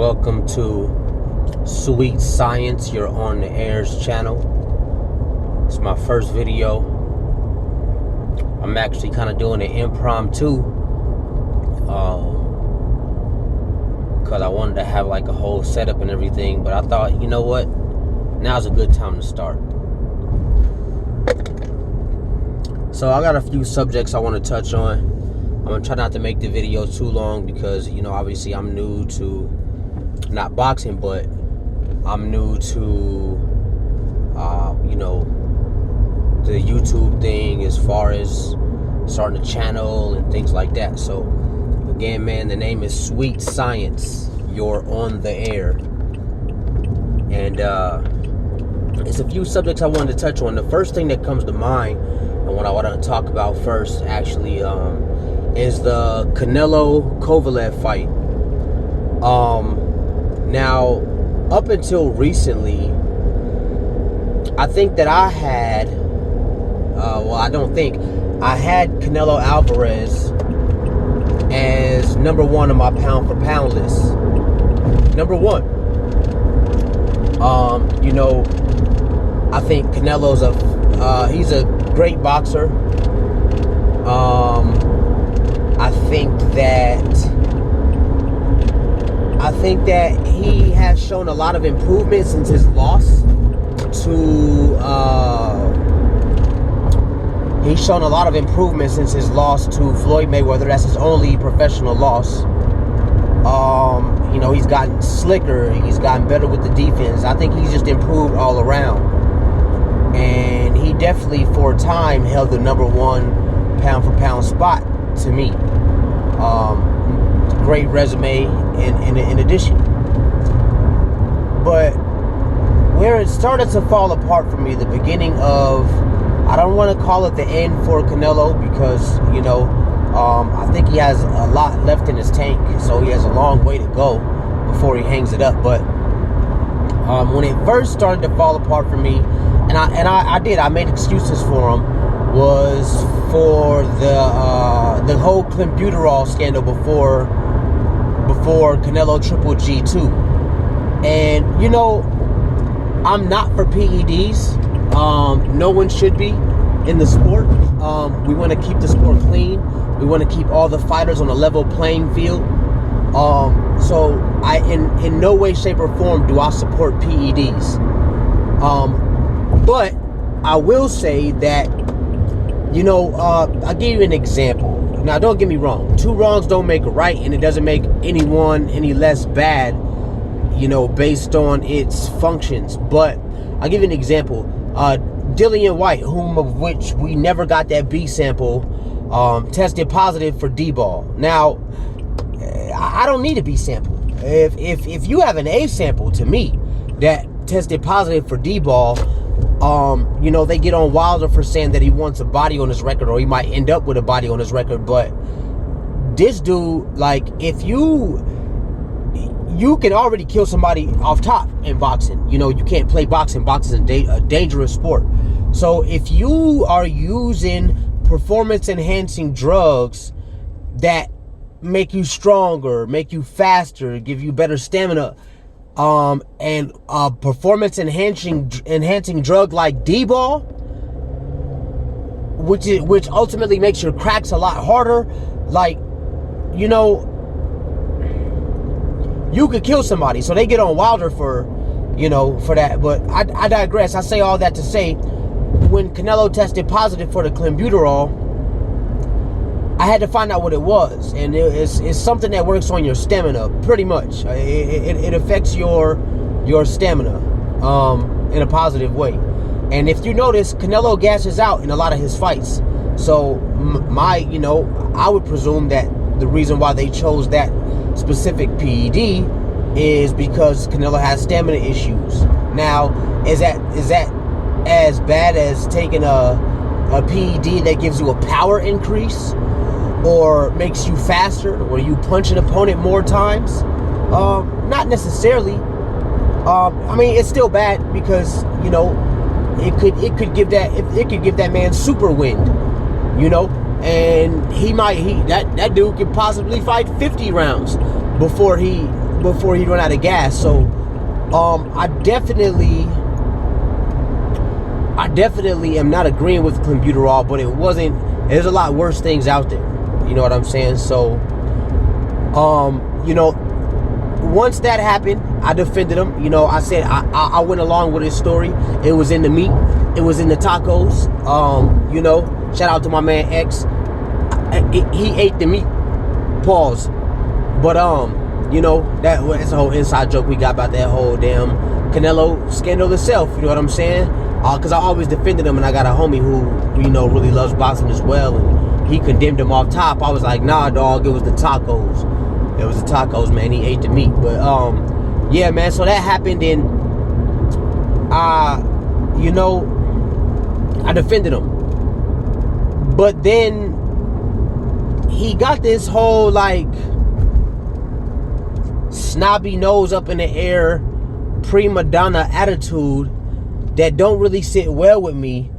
Welcome to Sweet Science, you're on the Airs channel. It's my first video. I'm actually kind of doing an impromptu because I wanted to have like a whole setup and everything, but I thought, you know what, now's a good time to start. So I got a few subjects I want to touch on. I'm gonna try not to make the video too long because, you know, obviously I'm new to not boxing, but I'm new to you know, the YouTube thing as far as starting a channel and things like that. So again, man, the name is Sweet Science, you're on the air, and it's a few subjects I wanted to touch on. The first thing that comes to mind and what I want to talk about first actually is the Canelo Kovalev fight. Now, up until recently, I think that I had, I had Canelo Alvarez as number one on my pound for pound list. Number one. You know, I think Canelo's he's a great boxer. I think that he has shown a lot of improvement since his loss to Floyd Mayweather. That's his only professional loss. You know, he's gotten slicker, he's gotten better with the defense. I think he's just improved all around. And he definitely for a time held the number one pound for pound spot to me. Great resume in addition. But where it started to fall apart for me, the beginning of, I don't want to call it the end for Canelo because, you know, I think he has a lot left in his tank, so he has a long way to go before he hangs it up. But when it first started to fall apart for me, and I made excuses for him, was for the whole clenbuterol scandal before Canelo Triple G2. And, you know, I'm not for PEDs. No one should be in the sport. We want to keep the sport clean. We want to keep all the fighters on a level playing field. So I, in no way, shape, or form do I support PEDs. But I will say that, you know, I'll give you an example. Now, don't get me wrong. Two wrongs don't make a right, and it doesn't make anyone any less bad, you know, based on its functions. But I'll give you an example. Dillian White, whom of which we never got that B sample, tested positive for D-ball. Now, I don't need a B sample. If you have an A sample, to me, that tested positive for D-ball, you know, they get on Wilder for saying that he wants a body on his record, or he might end up with a body on his record. But this dude, like, if you can already kill somebody off top in boxing. You know, you can't play boxing. Boxing is a dangerous sport. So if you are using performance-enhancing drugs that make you stronger, make you faster, give you better stamina, and a performance-enhancing drug like D-ball, which ultimately makes your cracks a lot harder, like, you know, you could kill somebody. So they get on Wilder for, you know, for that. But I digress. I say all that to say, when Canelo tested positive for the clenbuterol, I had to find out what it was. And it's something that works on your stamina, pretty much. It affects your stamina in a positive way. And if you notice, Canelo gashes out in a lot of his fights. So you know, I would presume that the reason why they chose that specific PED is because Canelo has stamina issues. Now, is that as bad as taking a PED that gives you a power increase or makes you faster, or you punch an opponent more times? Not necessarily. I mean, it's still bad because, you know, it could give that man super wind, you know. And that dude could possibly fight 50 rounds before he before he run out of gas. So I definitely am not agreeing with clenbuterol, but there's a lot worse things out there. You know what I'm saying? So once that happened, I defended him. I said I went along with his story. It was in the meat. It was in the tacos. Shout out to my man X. He ate the meat. Pause. But that's a whole inside joke we got about that whole damn Canelo scandal itself. You know what I'm saying? Because I always defended him, and I got a homie who really loves boxing as well, and he condemned him off top. I was like, nah, dog. It was the tacos. It was the tacos, man. He ate the meat. But yeah, man. So that happened, and I defended him. But then he got this whole like snobby nose up in the air, prima donna attitude that don't really sit well with me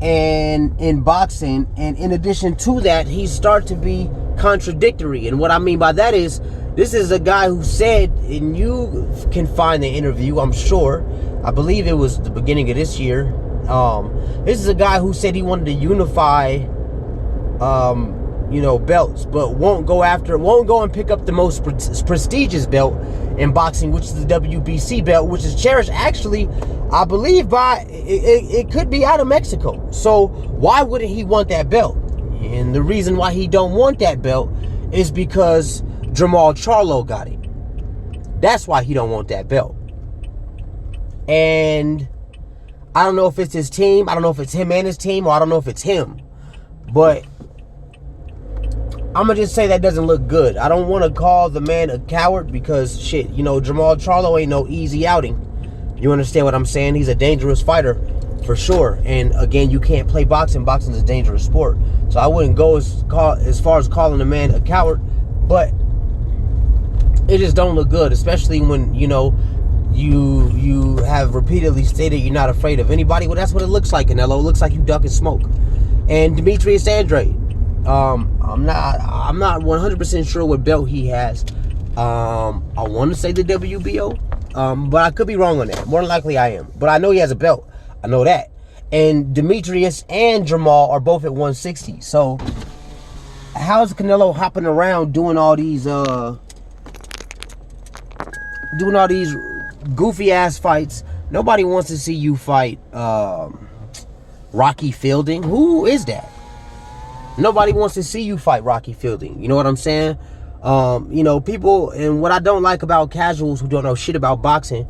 and in boxing. And in addition to that, he started to be contradictory. And what I mean by that is, this is a guy who said, and you can find the interview, I'm sure, I believe it was the beginning of this year. This is a guy who said he wanted to unify belts, but won't go and pick up the most prestigious belt in boxing, which is the WBC belt, which is cherished, actually, I believe, by it could be out of Mexico. So why wouldn't he want that belt? And the reason why he don't want that belt is because Charlo got it. That's why he don't want that belt. And I don't know if it's his team, I don't know if it's him and his team, or I don't know if it's him, but I'm going to just say that doesn't look good. I don't want to call the man a coward because, shit, Charlo ain't no easy outing. You understand what I'm saying? He's a dangerous fighter, for sure. And, again, you can't play boxing. Boxing is a dangerous sport. So I wouldn't go as far as calling the man a coward. But it just don't look good, especially when, you have repeatedly stated you're not afraid of anybody. Well, that's what it looks like, Canelo. It looks like you ducking smoke. And Demetrius Andrade. I'm not 100% sure what belt he has. I want to say the WBO, but I could be wrong on that. More than likely I am. But I know he has a belt. I know that. And Demetrius and Jamal are both at 160. So how is Canelo hopping around doing all these goofy ass fights? Nobody wants to see you fight Rocky Fielding. Who is that? Nobody wants to see you fight Rocky Fielding. You know what I'm saying? People, and what I don't like about casuals who don't know shit about boxing,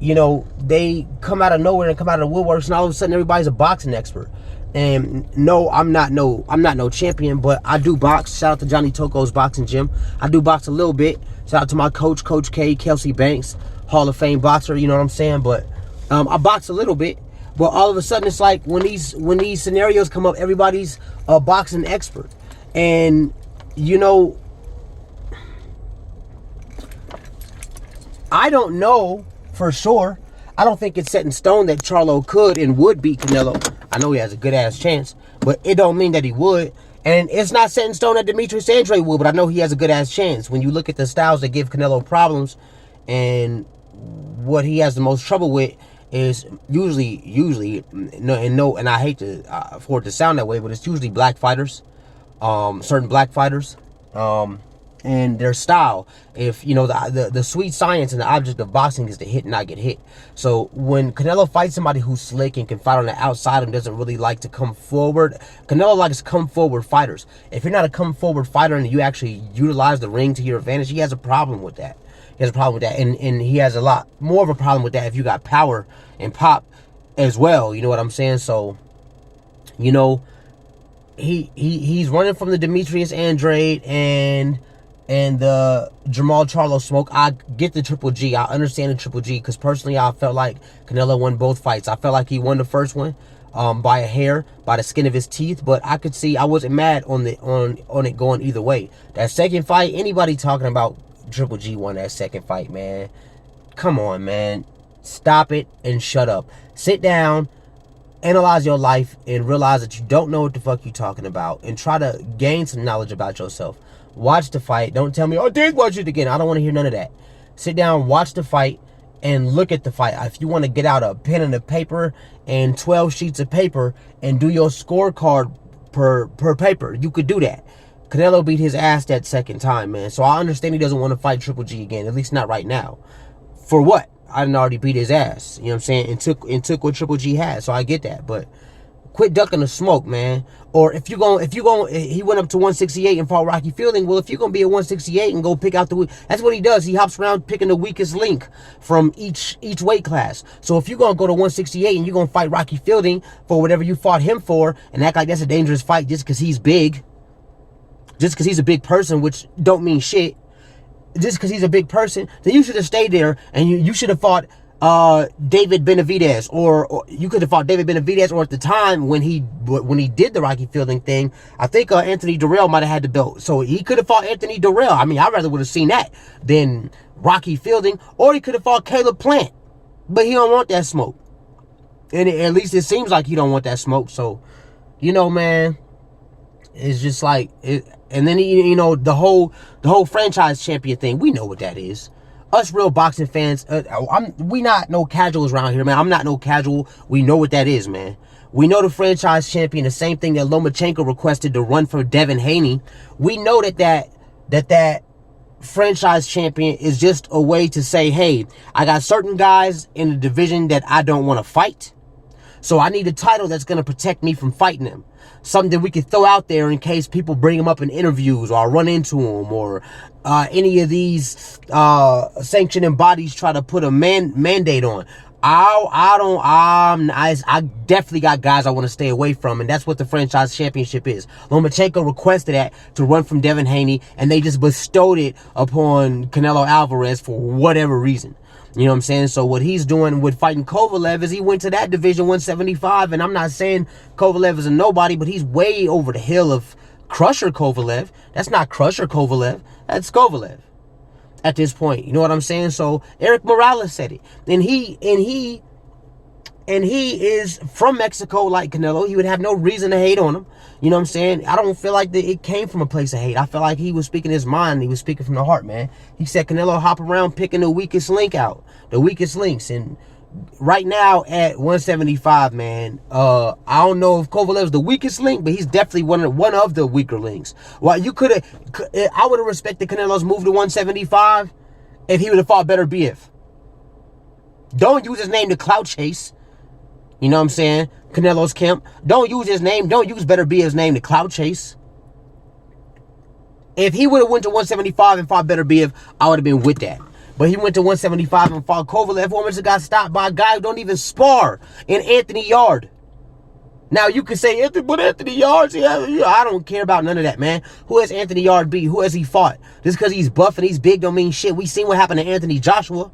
they come out of nowhere and come out of the woodworks, and all of a sudden everybody's a boxing expert. And no, I'm not no champion, but I do box. Shout out to Johnny Toko's boxing gym. I do box a little bit. Shout out to my coach, Coach K, Kelsey Banks, Hall of Fame boxer. You know what I'm saying? But I box a little bit. But all of a sudden, it's like when these scenarios come up, everybody's a boxing expert. And, I don't know for sure. I don't think it's set in stone that Charlo could and would beat Canelo. I know he has a good-ass chance, but it don't mean that he would. And it's not set in stone that Demetrius Andrade would, but I know he has a good-ass chance. When you look at the styles that give Canelo problems and what he has the most trouble with, is usually, and I hate for it to sound that way, but it's usually black fighters, certain black fighters, and their style. If the sweet science and the object of boxing is to hit and not get hit. So when Canelo fights somebody who's slick and can fight on the outside and doesn't really like to come forward, Canelo likes come forward fighters. If you're not a come forward fighter and you actually utilize the ring to your advantage, he has a problem with that. He has a problem with that, and he has a lot more of a problem with that if you got power and pop as well. You know what I'm saying? So, he's running from the Demetrius Andrade and the Jamal Charlo smoke. I get the Triple G. I understand the Triple G because personally, I felt like Canelo won both fights. I felt like he won the first one by a hair, by the skin of his teeth. But I could see I wasn't mad on it going either way. That second fight, anybody talking about Triple G won that second fight, man? Come on, man. Stop it and shut up. Sit down, analyze your life, and realize that you don't know what the fuck you're talking about, and try to gain some knowledge about yourself. Watch the fight. Don't tell me, oh, did watch it again. I don't want to hear none of that. Sit down, watch the fight, and look at the fight. If you want to get out a pen and a paper and 12 sheets of paper and do your scorecard per paper, you could do that. Canelo beat his ass that second time, man. So I understand he doesn't want to fight Triple G again, at least not right now. For what? I didn't already beat his ass. You know what I'm saying? And took what Triple G had. So I get that, but quit ducking the smoke, man. Or if you going, he went up to 168 and fought Rocky Fielding. Well, if you're gonna be at 168 and go pick out that's what he does. He hops around picking the weakest link from each weight class. So if you're gonna go to 168 and you're gonna fight Rocky Fielding for whatever you fought him for, and act like that's a dangerous fight just because he's big, just because he's a big person, which don't mean shit. Just because he's a big person, then you should have stayed there and you should have fought David Benavidez, or you could have fought David Benavidez, or at the time when he did the Rocky Fielding thing, I think Anthony Durrell might have had the belt, so he could have fought Anthony Durrell. I mean, I rather would have seen that than Rocky Fielding, or he could have fought Caleb Plant, but he don't want that smoke, and at least it seems like he don't want that smoke. So, you know, man, it's just like it. And then, you know, the whole franchise champion thing, we know what that is. Us real boxing fans, we not no casuals around here, man. I'm not no casual. We know what that is, man. We know the franchise champion, the same thing that Lomachenko requested to run for Devin Haney. We know that franchise champion is just a way to say, hey, I got certain guys in the division that I don't want to fight, so I need a title that's going to protect me from fighting them. Something that we could throw out there in case people bring him up in interviews, or I run into him, or any of these sanctioning bodies try to put a mandate on. I definitely got guys I want to stay away from, and that's what the franchise championship is. Lomachenko requested that to run from Devin Haney, and they just bestowed it upon Canelo Alvarez for whatever reason. You know what I'm saying? So what he's doing with fighting Kovalev is he went to that division 175, and I'm not saying Kovalev is a nobody, but he's way over the hill of Crusher Kovalev. That's not Crusher Kovalev. That's Kovalev at this point. You know what I'm saying? So Eric Morales said it. And he is from Mexico like Canelo. He would have no reason to hate on him. You know what I'm saying? I don't feel like it came from a place of hate. I feel like he was speaking his mind. He was speaking from the heart, man. He said Canelo hop around picking the weakest link out. The weakest links. And right now at 175, man, I don't know if Kovalev's the weakest link, but he's definitely one of the weaker links. Well, I would have respected Canelo's move to 175 if he would have fought Better BF. Don't use his name to clout chase. You know what I'm saying? Canelo's camp. Don't use his name. Don't use Better BF's name to clout chase. If he would have went to 175 and fought Better BF, I would have been with that. But he went to 175 and fought Kovalev, who almost got stopped by a guy who don't even spar in Anthony Yard. Now, you could say, but Anthony Yard, I don't care about none of that, man. Who has Anthony Yard beat? Who has he fought? Just because he's buff and he's big don't mean shit. We seen what happened to Anthony Joshua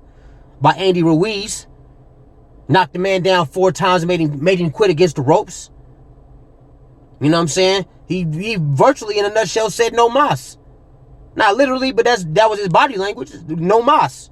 by Andy Ruiz. Knocked the man down 4 times and made him quit against the ropes. You know what I'm saying? He virtually, in a nutshell, said no mas. Not literally, but that was his body language. No mas.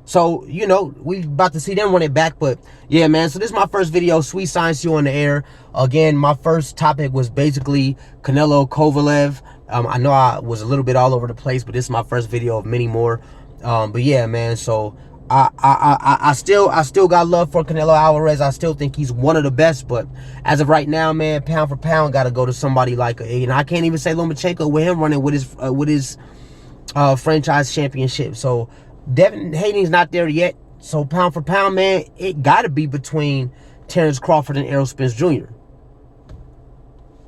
So, you know, we about to see them run it back. But, yeah, man. So, this is my first video. Sweet Science You on the air. Again, my first topic was basically Canelo Kovalev. I know I was a little bit all over the place, but this is my first video of many more. But, yeah, man. So, I still got love for Canelo Alvarez. I still think he's one of the best, but as of right now, man, pound for pound, got to go to somebody like, you know, I can't even say Lomachenko with him running with his franchise championship. So Devin Haney's not there yet. So pound for pound, man, it got to be between Terrence Crawford and Errol Spence Jr.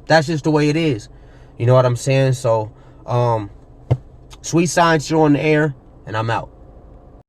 That's just the way it is. You know what I'm saying? So, Sweet Science, you're on the air, and I'm out.